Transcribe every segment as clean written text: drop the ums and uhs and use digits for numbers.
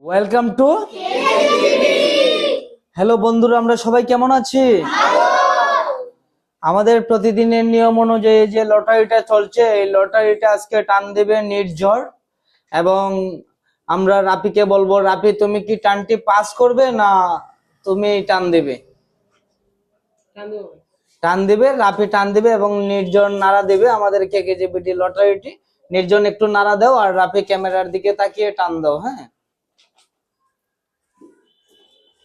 Welcome to hello বন্ধুরা, আমরা সবাই কেমন আছি? আমাদের প্রতিদিনের নিয়ম অনুযায়ী যে লটারিটা চলছে, এই লটারিটা আজকে টান দিবে নির্ঝর। এবং আমরা রাফিকে বলবো, রাফি তুমি কি টানটি পাস করবে না তুমি টান দিবে? টান দিবে, রাফি টান দিবে এবং নির্জন নাড়া দিবে আমাদের কেকেজিবিডি লটারিটি। নির্জন একটু নাড়া দাও আর রাফি ক্যামেরার দিকে তাকিয়ে টান দাও। হ্যাঁ,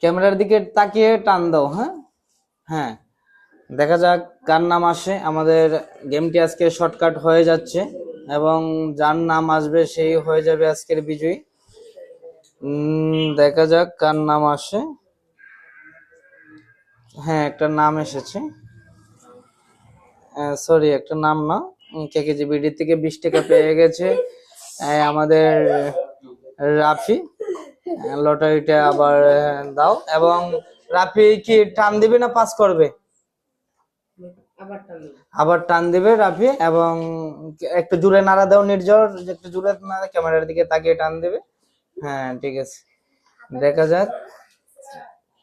ক্যামেরার দিকে তাকিয়ে টান দাও। হ্যাঁ হ্যাঁ, দেখা যাক কার নাম আসে। আমাদের গেমটি আজকে শর্টকাট হয়ে যাচ্ছে এবং যার নাম আসবে সেই হয়ে যাবে আজকের বিজয়ী। দেখা যাক কার নাম আসে। হ্যাঁ, একটা নাম এসেছে। সরি, একটা নাম না, কেকেজিবিডি থেকে 20 টাকা পেয়ে গেছে আমাদের রাফি। লটারিটা আবার দাও। এবং রাফি কি টান দিবে না পাস করবে? আবার টান দিবে রাফি। এবং একটু জুড়ে নাড়া দাও নির্ঝর, একটু জুড়ে নাড়া, ক্যামেরার দিকে তাকিয়ে টান দিবে। হ্যাঁ, ঠিক আছে। দেখা যাক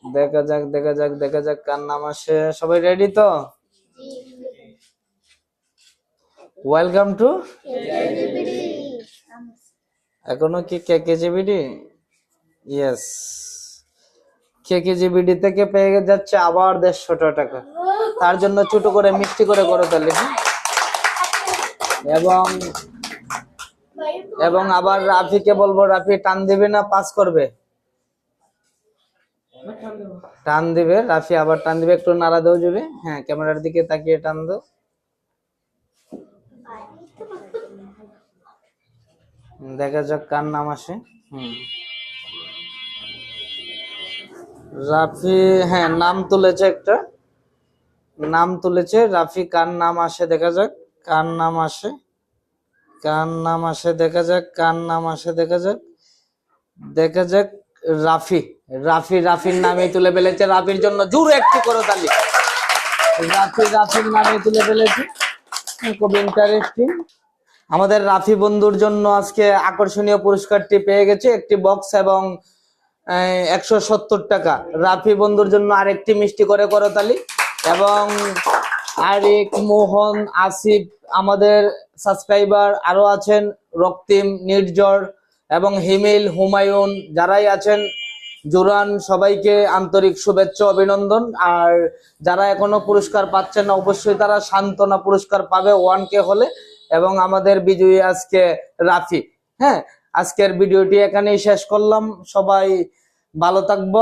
দেখা যাক দেখা যাক দেখা যাক কার নাম আসে। সবাই রেডি তো? ওয়েলকাম টু এখনো কি কেকেজিবিডি? ইয়েস, কেকেজিবিডি থেকে পেয়ে যাচ্ছে আবার 150 টাকা। তার জন্য ছোট করে মিষ্টি করে তাহলে। এবং এবং আবার রাফিকে বলবো, রাফি টান দিবে না পাস করবে? টান দিবে রাফি, আবার টান দিবে। একটু নাড়া দাও যাবে। হ্যাঁ, ক্যামেরার দিকে তাকিয়ে টান দাও। দেখা যাক কার নাম আসে। রাফি, হ্যাঁ নাম তুলেছে, একটা নাম তুলেছে রাফি। কার নাম আসে দেখা যাক, কার নাম আসে, কার নাম আসে দেখা যাক, কার নাম আসে দেখা যাক। দেখা যাক রাফি। রাফির নামে তুলে ফেলেছে। রাফির জন্য জোরে একটি করো তালি। রাফির নামে তুলে ফেলেছে, খুব ইন্টারেস্টিং। আমাদের রাফি বন্ধুর জন্য আজকে আকর্ষণীয় পুরস্কারটি পেয়ে গেছে, একটি বক্স এবং 170 টাকা। রাফি বন্ধুর জন্য আরেকটি মিষ্টি করে করতালি। এবং আরিক, মোহন, আসিফ, আমাদের সাবস্ক্রাইবার আরো আছেন, রক্তিম, নির্ঝর এবং হিমেল, হুমায়ুন, যারাই আছেন, জুরান, সবাইকে আন্তরিক শুভেচ্ছা অভিনন্দন। আর যারা এখনো পুরস্কার পাচ্ছেন না, অবশ্যই তারা সান্ত্বনা পুরস্কার পাবে 1K হলে। এবং আমাদের বিজয়ী আজকে রাফি। হ্যাঁ, আজকের ভিডিওটি এখানেই শেষ করলাম। সবাই ভালো থাকবো।